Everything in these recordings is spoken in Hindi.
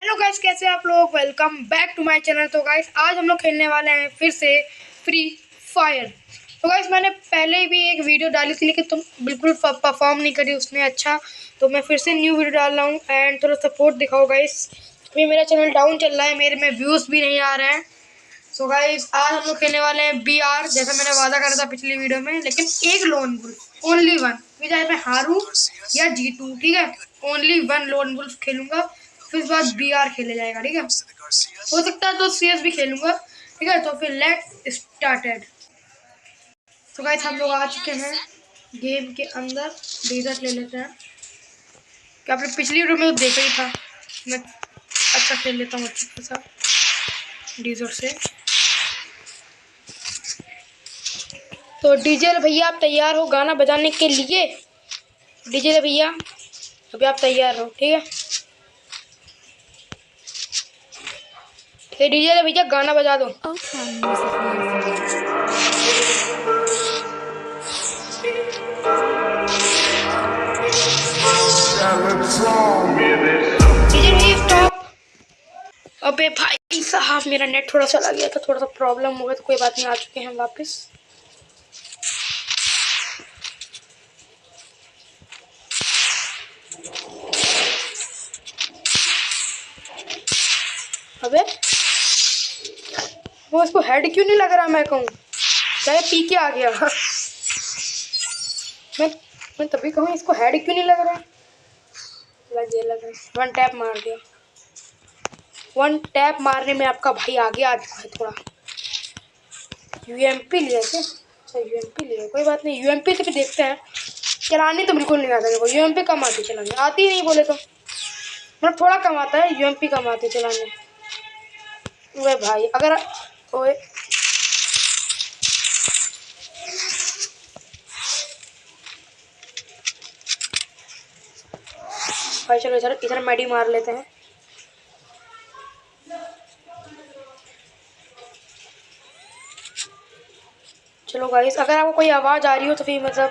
हेलो गाइस, कैसे आप लोग। Welcome back to my channel. तो गाइस आज हम लोग खेलने वाले हैं फिर से फ्री फायर। तो गाइस मैंने पहले भी एक वीडियो डाली थी लेकिन तुम बिल्कुल परफॉर्म नहीं करी उसने अच्छा, तो मैं फिर से न्यू वीडियो डाल रहा हूँ एंड थोड़ा सपोर्ट दिखाओ गाइस। अभी मेरा चैनल डाउन चल रहा है, मेरे में व्यूज़ भी नहीं आ रहे हैं। सो गाइस आज हम लोग खेलने वाले हैं BR, जैसा मैंने वादा करा था पिछली वीडियो में, लेकिन एक लोन वुल्फ, ओनली वन। फिर चाहे मैं हारूं या जीतूं, ठीक है, ओनली वन लोन वुल्फ खेलूंगा। फिर इस बाद BR खेले जाएगा, ठीक है। हो सकता है तो CS भी खेलूंगा, ठीक है। तो फिर लेट स्टार्टेड। तो गाइस हम लोग आ चुके हैं गेम के अंदर। डीजर ले लेते हैं। क्या आपने पिछली वीडियो में तो देखा ही था, मैं अच्छा खेल लेता हूँ अच्छा खासा डीजर से। तो डीजे भैया आप तैयार हो गाना बजाने के लिए? डीजे भैया अभी आप तैयार हो, ठीक है। डीजे भैया गाना बजा दो। डीजे भैया स्टॉप। अबे भाई साहब मेरा नेट थोड़ा चला गया था, थोड़ा सा प्रॉब्लम हो गया, तो कोई बात नहीं, आ चुके हैं हम वापस। अबे वो इसको हेड क्यों नहीं लग रहा, मैं कहूँ चाहे पी के आ गया। मैं तभी कहूँ इसको हेड क्यों नहीं लग रहा। लग गया। वन टैप मार दिया। वन टैप मारने में आपका भाई आगे आ चुका है थोड़ा। UMP लिया क्या? अच्छा UMP लिया, कोई बात नहीं, UMP से भी देखते हैं। चलानी तो बिल्कुल नहीं आता देखो, UMP कम आती चलाने, आती ही नहीं बोले तो, मतलब थोड़ा कम आता है, UMP कम आती चलाने। वे भाई अगर ओए भाई चलो इधर इधर मैडी मार लेते हैं। चलो गाइस अगर आपको कोई आवाज़ आ रही हो तो फिर मतलब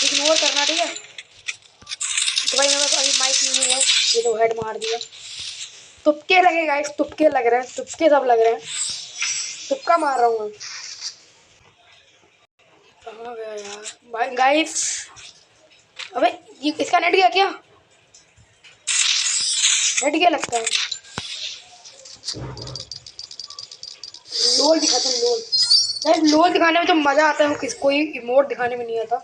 इग्नोर करना, ठीक है। तो भाई मेरे पास अभी माइक नहीं है, ये तो हेड मार दिया। तुक्के लगे गाइस, तुक्के लग रहे हैं, तुक्के सब लग रहे हैं, तुक्का मार रहा हूँ मैं। कहाँ गया यार भाई गाइस। अबे ये इसका नेट गया क्या? नेट गया लगता है। लोल दिखाते हैं लोल। गाइस लोल दिखाने में तो मज़ा आता है, किसको ही इमोट दिखाने में नहीं आता।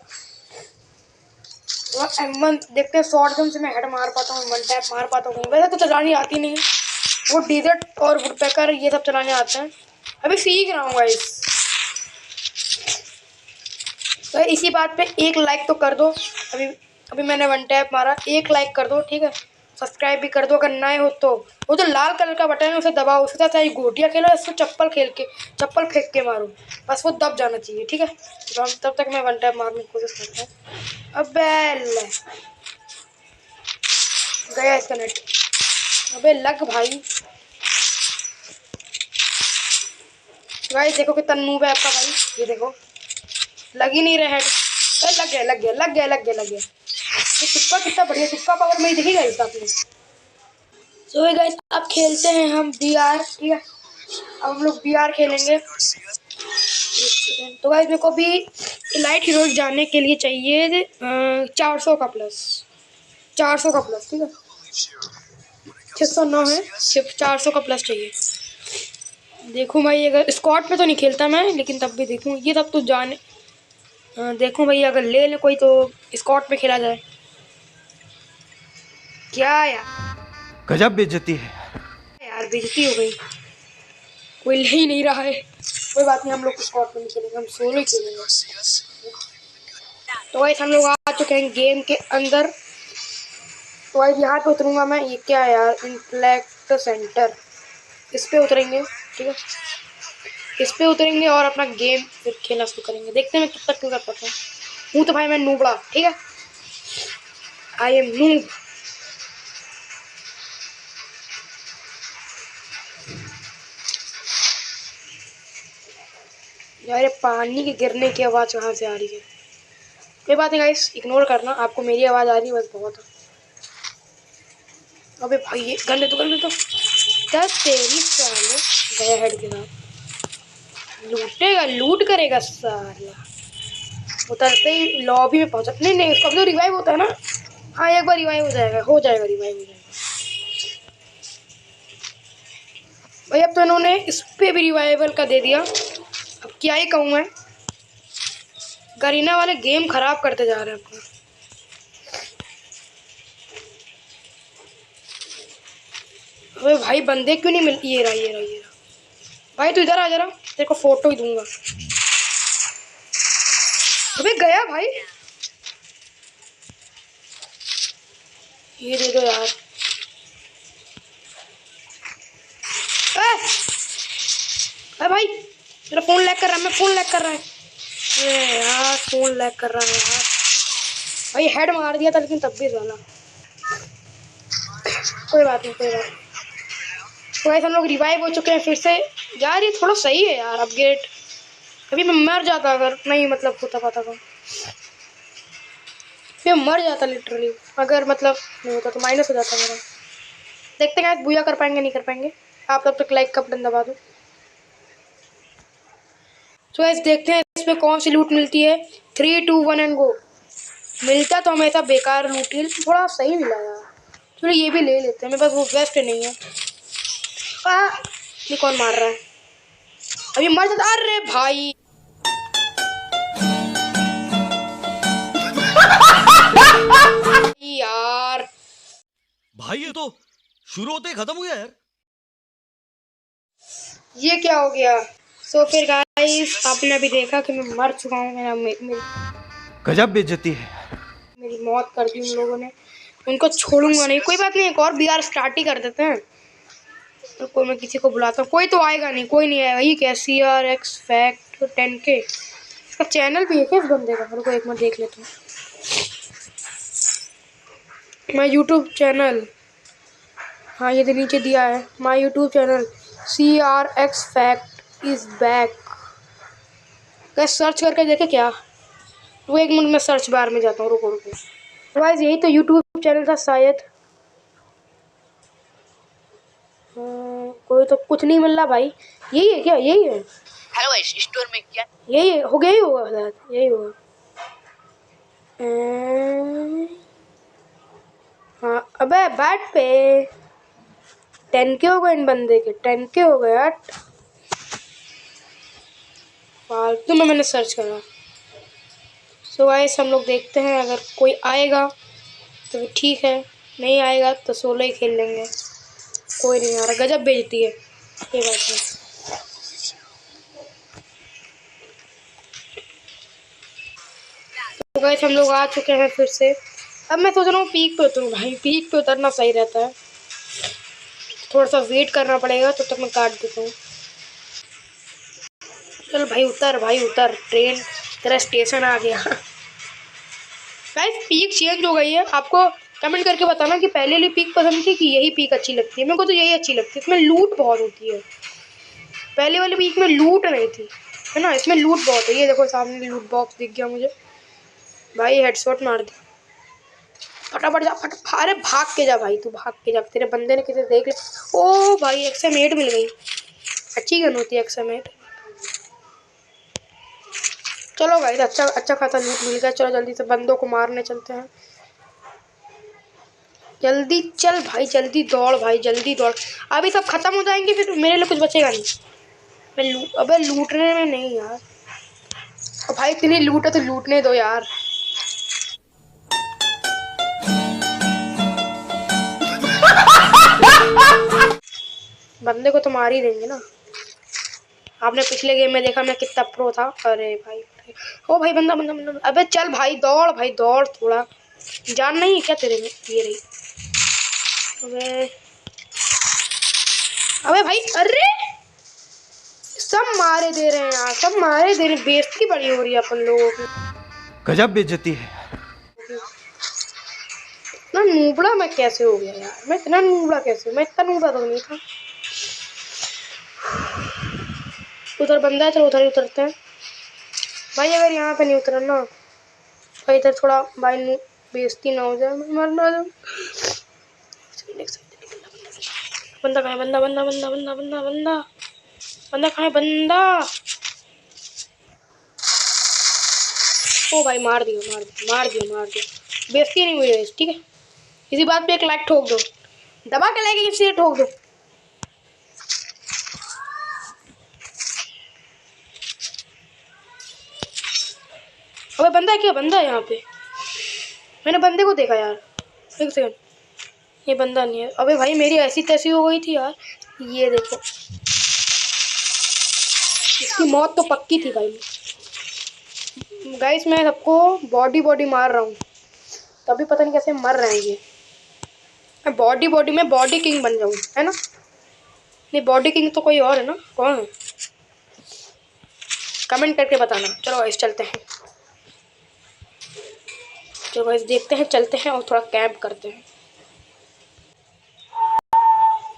M1 देखते हैं, शॉर्ट गन से मैं हेड मार पाता हूँ, वन टैप मार पाता हूँ। वैसे तो चलानी आती नहीं, वो डीजर्ट और वुडपेकर ये सब चलाने आते हैं, अभी सीख रहा हूँ गाइस। तो इसी बात पे एक लाइक तो कर दो। अभी अभी मैंने वन टैप मारा, एक लाइक कर दो, ठीक है। सब्सक्राइब भी कर दो अगर नए हो तो। वो जो लाल कलर का बटन है उसे दबाओ, उसके साथ चाहे गोटियाँ खेलो, इसको चप्पल फेंक के मारो, बस वो दब जाना चाहिए, ठीक है। तो तब तक मैं वन टैप मारने की कोशिश करता हूँ। अबे गया इसका नेट। अबे लग भाई। गाइस देखो कितना नूब है आपका भाई, ये देखो लग ही नहीं रहा है। लग गया। ये तुक्का कितना बढ़िया, तुक्का पावर में ही दिखेगा इस आपने। सो गाइस अब खेलते हैं हम BR, ठीक है। अब हम लोग BR खेलेंगे। तो गाइस मेरे को भी लाइट हीरोज जाने के लिए चाहिए 400 का प्लस, 400 का प्लस, ठीक है। 609 है, सिर्फ 400 का प्लस चाहिए। देखूँ भाई अगर स्क्वाड पे तो नहीं खेलता मैं, लेकिन तब भी देखूँ, ये तब तो जाने देखूँ भाई अगर ले ले कोई तो स्क्वाड पे खेला जाए। क्या यार गजब बेइज्जती है यार, बेइज्जती हो गई, कोई ले ही नहीं रहा है। कोई बात नहीं, हम लोग स्क्वाड पे नहीं खेलेंगे, हम सोलो ही खेलेंगे। तो गाइस हम लोग आ चुके हैं गेम के अंदर। तो गाइस यहाँ पे उतरूंगा मैं, ये क्या है यार, इंटेलेक्ट सेंटर, इस पे उतरेंगे, ठीक है। इस पे उतरेंगे और अपना गेम फिर खेलना शुरू करेंगे, देखते हैं मैं कितना क्यों कर पाता हूँ। तो भाई मैं नूबड़ा, ठीक है, आई एम नूब। यार पानी के गिरने की आवाज़ कहाँ से आ रही है? कोई बात नहीं गाइस, इग्नोर करना, आपको मेरी आवाज़ आ रही है बस बहुत है। अबे भाई ये गन तो दस तेरी साले गया हेड के साथ। लूटेगा, लूट करेगा साला। उतरते ही लॉबी में पहुंचा। नहीं नहीं, उसका तो रिवाइव होता है ना। हाँ एक बार रिवाइव हो जाएगा, रिवाइव हो जाएगा। भाई अब तो इन्होंने इस पे भी रिवाइवल का दे दिया। अब क्या ही कहूँ मैं, गरीना वाले गेम खराब करते जा रहे हैं अपना। अबे भाई बंदे क्यों नहीं मिलती? ये रहा भाई, तू इधर आ जरा, तेरे को फोटो ही दूंगा। अबे गया भाई, ये दे दो यार। अरे भाई मेरा फोन लैग कर रहा है, अरे यार फोन लैग कर रहा है यार। भाई हेड मार दिया था लेकिन तब भी साला। कोई बात नहीं। तो वैसे हम लोग रिवाइव हो चुके हैं फिर से। यार ये थोड़ा सही है यार अपग्रेड। अभी मैं मर जाता अगर नहीं मतलब होता पाता तो। फिर मर जाता लिटरली, अगर मतलब नहीं होता तो माइनस हो जाता मेरा। देखते हैं बुया कर पाएंगे नहीं कर पाएंगे। आप तब तक लाइक का बटन दबा दो। तो ऐसे देखते हैं इसमें कौन सी लूट मिलती है। 3 2 1 एंड गो। मिलता तो हमेशा बेकार लूट ही, थोड़ा सही मिला यार। चलो ये भी ले लेते हैं, मेरे पास वो वेस्ट नहीं है। ये कौन मार रहा है? अभी मर जाता। अरे भाई यार भाई ये तो शुरू होते ही खत्म हो गया यार। ये क्या हो गया? सो फिर गाइस आपने अभी देखा कि मैं मर चुका हूँ। मेरी गजब बेइज्जती है। मेरी मौत कर दी उन लोगों ने। उनको छोड़ूंगा नहीं। कोई बात नहीं, एक और बीआर स्टार्ट ही कर देते हैं। तो कोई मैं किसी को बुलाता हूँ, कोई तो आएगा नहीं, कोई नहीं आएगा। ये क्या CRX फैक्ट 10K, इसका चैनल भी है क्या इस बंदे का? रुको एक मिनट देख लेता हूँ। माय यूट्यूब चैनल, हाँ ये तो नीचे दिया है। My YouTube channel CRX fact is back. कैसे सर्च करके देखे क्या? वो एक मिनट में सर्च बार में जाता हूँ। रुको गाइस यही तो यूट्यूब चैनल था शायद। कोई तो कुछ नहीं मिल रहा भाई। यही है क्या? यही है। हेलो गाइस, स्टोर में क्या यही हो गया, ही होगा शायद, यही होगा। हाँ अबे बैट पे 10K हो गए इन बंदे के, 10K हो गए यार। फालतू में मैंने सर्च करा। सो गाइस हम लोग देखते हैं, अगर कोई आएगा तो ठीक है, नहीं आएगा तो सोलो ही खेल लेंगे। कोई नहीं आ रहा, गजब बेइज्जती है ये बात है। तो गाइस हम लोग आ चुके हैं फिर से। अब मैं सोच रहा हूँ पीक पे उतरूँ भाई, पीक पे उतरना सही रहता है। थोड़ा सा वेट करना पड़ेगा, तो तक मैं काट देता हूँ। चल भाई उतर, ट्रेन तेरा स्टेशन आ गया। गाइस पीक चेंज हो गई है। आपको कमेंट करके बताना कि पहले वाली पीक पसंद थी कि यही पीक अच्छी लगती है। मेरे को तो यही अच्छी लगती है, इसमें लूट बहुत होती है। पहले वाली पीक में लूट नहीं थी, है ना, इसमें लूट बहुत है। ये देखो सामने लूट बॉक्स दिख गया मुझे भाई, हेडशॉट मार दिया। फटाफट जा, अरे भाग के जा भाई, तू भाग के जा, तेरे बंदे ने किसी देख लिया। ओ भाई XM8 मिल गई, अच्छी गन होती है XM8। चलो भाई अच्छा खासा लूट मिल गया। चलो जल्दी से बंदों को मारने चलते हैं। जल्दी चल भाई, जल्दी दौड़ भाई, जल्दी दौड़। अभी सब खत्म हो जाएंगे फिर मेरे लिए कुछ बचेगा नहीं। अबे लूटने में नहीं यार। भाई इतनी लूट है तो लूटने दो यार। बंदे को तो मार ही देंगे ना। आपने पिछले गेम में देखा मैं कितना प्रो था। अरे भाई ओ भाई बंदा। अबे चल भाई दौड़ थोड़ा। जान नहीं है क्या तेरे में? ये रही। अबे अबे भाई, अरे सब मारे दे रहे हैं यार, सब मारे दे रहे हैं। बेइज्जती बड़ी हो रही है अपन लोगों की। गजब बेइज्जती है। इतना नूबड़ा मैं कैसे हो गया यार? मैं इतना नूबड़ा कैसे? मैं इतना नूबड़ा तो नहीं था। उधर बंदा है, चलो उधर ही उतरते हैं भाई। अगर यहाँ पे नहीं उतरा ना भाई, इधर थोड़ा भाई बेइज्जती ना हो जाए, मर ना जाए। बंदा कहाँ है? बंदा बंदा बंदा बंदा बंदा बंदा बंदा कहाँ है? बंदा, ओ भाई मार दिया मार दिया मार दिया मार दिया। बेइज्जती नहीं हुई है, ठीक है। इसी बात पे एक लाइक ठोक दो, दबा के लाइक इसे ठोक दो। अबे बंदा है क्या? बंदा है यहाँ पे, मैंने बंदे को देखा यार। एक सेकंड, ये बंदा नहीं है। अबे भाई मेरी ऐसी तैसी हो गई थी यार। ये देखो, इसकी मौत तो पक्की थी भाई। गाइस मैं सबको बॉडी बॉडी मार रहा हूँ, तभी पता नहीं कैसे मर रहे हैं ये। मैं बॉडी बॉडी में बॉडी किंग बन जाऊँ, है ना? नहीं, बॉडी किंग तो कोई और है ना, कौन है? कमेंट करके बताना। चलो गाइस चलते हैं, चलो गाइस देखते हैं, चलते हैं और थोड़ा कैंप करते हैं।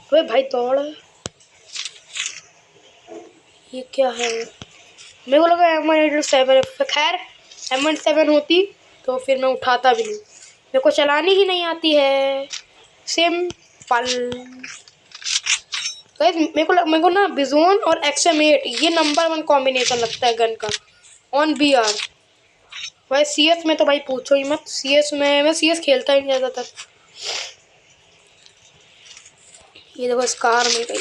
अबे भाई दौड़, ये क्या है? मेरे को लगा M187, खैर M17 होती तो फिर मैं उठाता भी नहीं। मेरे को चलानी ही नहीं आती है, सिंपल। गाइस मेरे को ना बिजोन और XM8 ये नंबर 1 कॉम्बिनेशन लगता है गन का ऑन BR। भाई CS में तो भाई पूछो ही मत। CS में मैं CS खेलता ही नहीं ज़्यादातर। ये देखो स्कार में गई,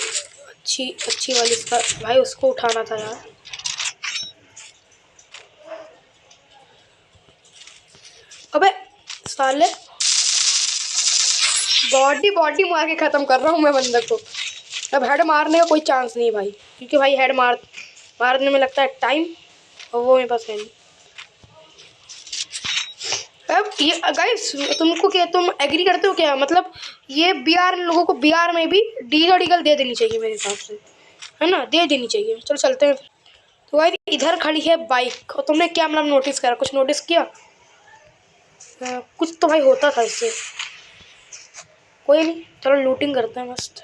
अच्छी अच्छी वाली स्कार। भाई उसको उठाना था यार। अबे साले, बॉडी बॉडी मार के ख़त्म कर रहा हूँ मैं बंदे को। अब हेड मारने का कोई चांस नहीं भाई, क्योंकि भाई हेड मारने में लगता है टाइम, और वो मेरे पास है नहीं। अब ये गाइस तुमको क्या, तुम एग्री करते हो क्या? मतलब ये BR लोगों को BR में भी डीगल दे देनी चाहिए मेरे हिसाब से, है ना? दे देनी चाहिए। चलो चलते हैं। तो गाइस इधर खड़ी है बाइक, और तुमने क्या मतलब नोटिस करा? कुछ नोटिस किया? कुछ तो भाई होता था इससे। कोई नहीं, चलो लूटिंग करते हैं मस्त।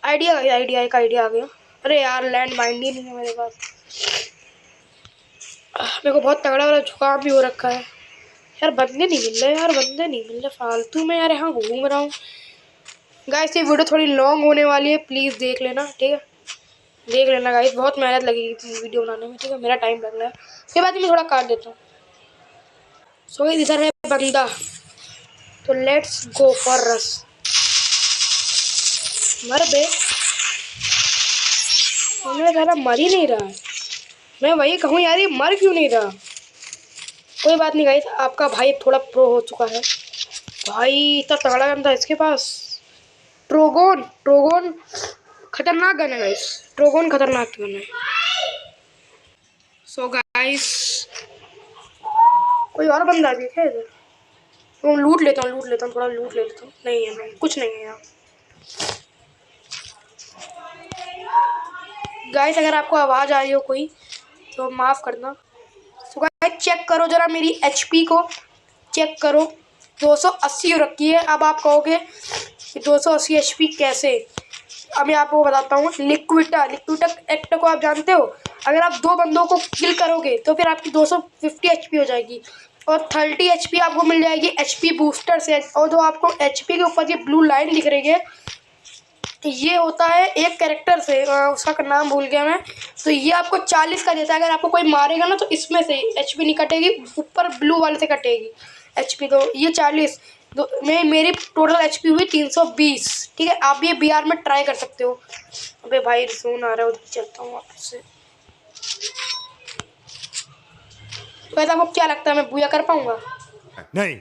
आइडिया एक आइडिया आ गया। अरे यार लैंड माइंड ही नहीं है मेरे पास। मेरे को बहुत तगड़ा वाला जुकाम भी हो रखा है यार। बंदे नहीं मिल रहे यार, बंदे नहीं मिल रहे फालतू में यार, यहाँ घूम रहा हूँ। गाइस ये वीडियो थोड़ी लॉन्ग होने वाली है, प्लीज़ देख लेना, ठीक है? देख लेना गाइस, बहुत मेहनत लगेगी थी वीडियो बनाने में, ठीक है? मेरा टाइम लग रहा है, फिर बाद में थोड़ा काट देता हूँ। सो इधर है बंदा, तो लेट्स गो फॉर रस। मर बे, मेरा सारा मर ही नहीं रहा है। मैं वही कहूँ यार, ये मर क्यों नहीं रहा? कोई बात नहीं गाइस, आपका भाई थोड़ा प्रो हो चुका है। भाई इतना तगड़ा गन था इसके पास। ट्रोगोन ट्रोगोन खतरनाक गन है गाइस, ट्रोगोन खतरनाक गन है। सो गाइस कोई और बंदा भी है इधर, तो लूट लेता हूँ थोड़ा लूट लेता हूँ। नहीं है, नहीं कुछ नहीं है यहाँ। गाइस अगर आपको आवाज़ आ रही हो कोई तो माफ़ करना। तो गाइस चेक करो जरा मेरी HP को, चेक करो 280 हो रखी है। अब आप कहोगे कि 280 HP कैसे? अब मैं आपको बताता हूँ। लिक्विटा एक्ट को आप जानते हो? अगर आप 2 बंदों को किल करोगे तो फिर आपकी 250 HP हो जाएगी, और 30 HP आपको मिल जाएगी HP बूस्टर से। और जो आपको HP के ऊपर ये ब्लू लाइन दिख रही है, ये होता है एक कैरेक्टर से, उसका नाम भूल गया मैं। तो ये आपको 40 का देता है। अगर आपको कोई मारेगा ना तो इसमें से HP नहीं कटेगी, ऊपर ब्लू वाले से कटेगी HP। तो ये 40 में मेरी टोटल HP हुई 320, ठीक है? आप ये BR में ट्राई कर सकते हो। अबे भाई जोन आ रहा है, उधर चलता हूँ वापस से। तो ऐसा आपको क्या लगता है मैं बूया कर पाऊंगा? नहीं।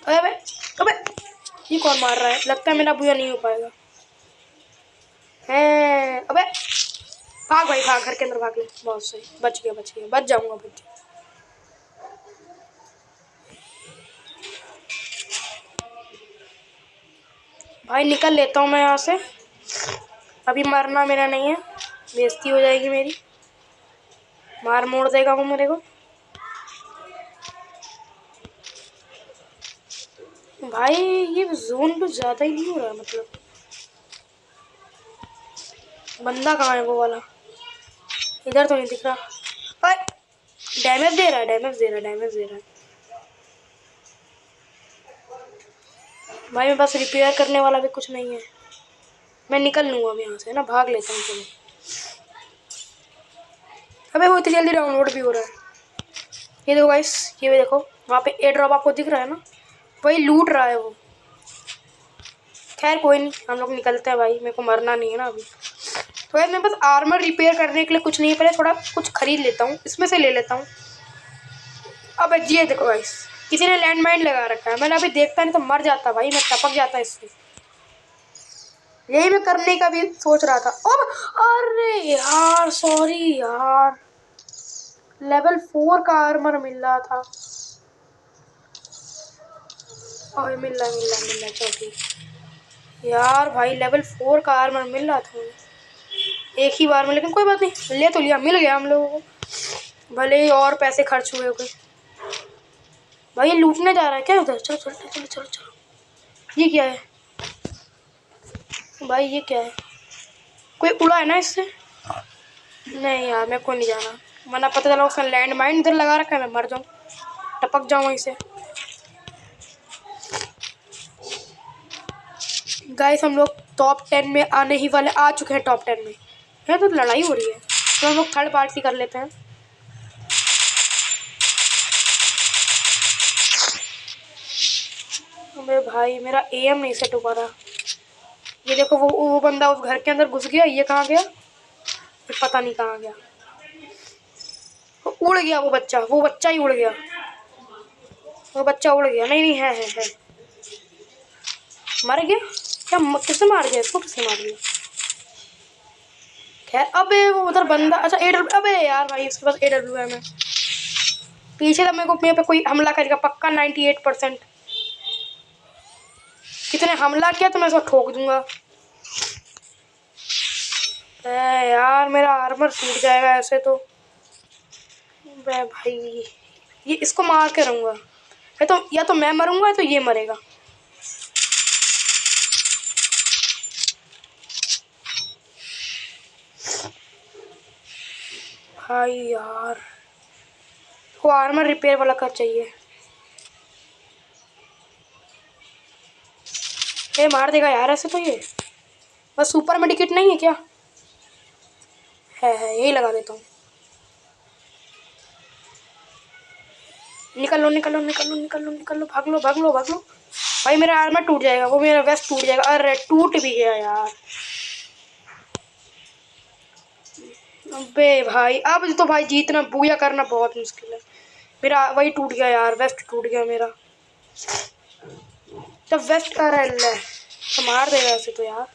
अबे अबे ये कौन मार रहा है? लगता है मेरा बुया नहीं हो पाएगा। है अबे भाग भाई भाग, घर के अंदर भाग ले। बहुत सही, बच गया बच जाऊंगा बच। भाई निकल लेता हूँ मैं यहाँ से, अभी मरना मेरा नहीं है, बेइज्जती हो जाएगी मेरी। मार मोड़ देगा वो मेरे को। भाई ये जोन तो ज़्यादा ही नहीं हो रहा है। मतलब बंदा कहाँ है वो वाला? इधर तो नहीं दिख रहा। डैमेज दे रहा है, डैमेज दे रहा है, डैमेज दे रहा है। भाई मेरे पास रिपेयर करने वाला भी कुछ नहीं है। मैं निकल लूँगा अब यहाँ से ना, भाग लेता हूँ। चलो अबे वो इतनी जल्दी डाउनलोड भी हो रहा है। ये देखो गाइस, ये भी देखो, वहाँ पे एयर ड्रॉप आपको दिख रहा है ना, वही लूट रहा है वो। खैर कोई नहीं, हम लोग निकलते हैं भाई, मेरे को मरना नहीं है ना अभी। तो यार मेरे पास आर्मर रिपेयर करने के लिए कुछ नहीं है, पहले थोड़ा कुछ खरीद लेता हूँ, इसमें से ले लेता हूँ। अब ये देखो गाइस, किसी ने लैंड माइन लगा रखा है। मैंने अभी देखता नहीं तो मर जाता भाई, मैं टपक जाता इससे। यही मैं करने का भी सोच रहा था। अब अरे यार सॉरी यार, लेवल 4 का आर्मर मिल रहा था। और मिल रहा चलो ठीक। यार भाई लेवल 4 का आर्मर मिल रहा था एक ही बार में, लेकिन कोई बात नहीं, ले तो लिया, मिल गया हम लोगों को, भले ही और पैसे खर्च हुए हुए। भाई ये लूटने जा रहा है क्या उधर? चलो चलो चलो चलो चलो। ये क्या है भाई, ये क्या है? कोई उड़ा है ना इससे? नहीं यार मेरे को नहीं जाना, वरना पता चला उसने लैंड माइन इधर लगा रखा है, मैं मर जाऊँ, टपक जाऊँ वहीं से। गाइस हम लोग टॉप 10 में आने ही वाले, आ चुके हैं टॉप 10 में। है तो लड़ाई हो रही है, तो हम लोग थर्ड पार्टी कर लेते हैं। अबे भाई मेरा एम नहीं सेट हो पा रहा। ये देखो वो बंदा उस घर के अंदर घुस गया, ये कहाँ गया? ये पता नहीं कहाँ गया। उड़ गया वो बच्चा ही उड़ गया। वो बच्चा उड़ गया। नहीं नहीं है। मर गया क्या? किसने मार दिया इसको? किसने मार दिया? खैर अबे वो उधर बंदा, अच्छा AW, अबे यार भाई इसके पास AWM है। पीछे तो मेरे पे कोई हमला करेगा पक्का 98%। कितने हमला किया तो मैं इसको ठोक दूंगा। यार मेरा आर्मर टूट जाएगा ऐसे तो। भाई ये इसको मार के रहूंगा, या तो मैं मरूंगा या तो ये मरेगा। भाई यार वो आर्मर रिपेयर वाला कर चाहिए। ये मार देगा यार ऐसे तो। ये बस सुपर मेडिकेट नहीं है क्या? है यही लगा देता हूँ। निकल लो, भाग लो। भाई मेरा आर्मर टूट जाएगा, वो मेरा वेस्ट टूट जाएगा। अरे टूट भी गया यार। अबे भाई अब तो भाई जीतना, बूया करना बहुत मुश्किल है। मेरा वही टूट गया यार, वेस्ट टूट गया मेरा। जब वेस्ट आ रहा है तो मार देगा ऐसे तो यार।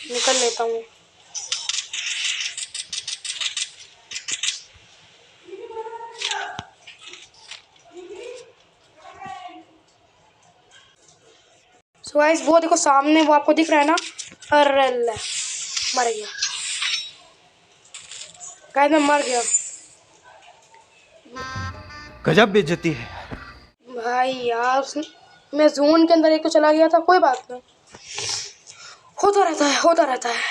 निकल लेता हूँ। सो गाइस वो देखो सामने, वो आपको दिख रहा है ना? अरे मर गया गाइस, मैं मर गया। गजब बेइज्जती है। भाई यार मैं जोन के अंदर एक तो चला गया था, कोई बात नहीं, होता रहता है।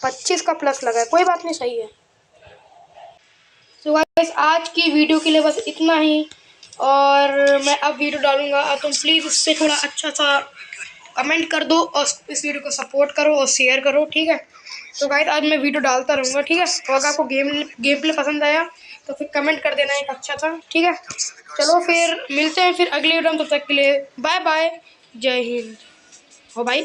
25 का प्लस लगा है, कोई बात नहीं, सही है। सो गाइस आज की वीडियो के लिए बस इतना ही, और मैं अब वीडियो डालूंगा तो प्लीज़ उससे थोड़ा अच्छा सा कमेंट कर दो और इस वीडियो को सपोर्ट करो और शेयर करो, ठीक है? तो गाइस आज मैं वीडियो डालता रहूँगा, ठीक है? तो अगर आपको गेम प्ले पसंद आया तो फिर कमेंट कर देना एक अच्छा सा, ठीक है? चलो फिर मिलते हैं फिर अगले वीडियो में, तब तक के लिए बाय बाय, जय हिंद। हो भाई।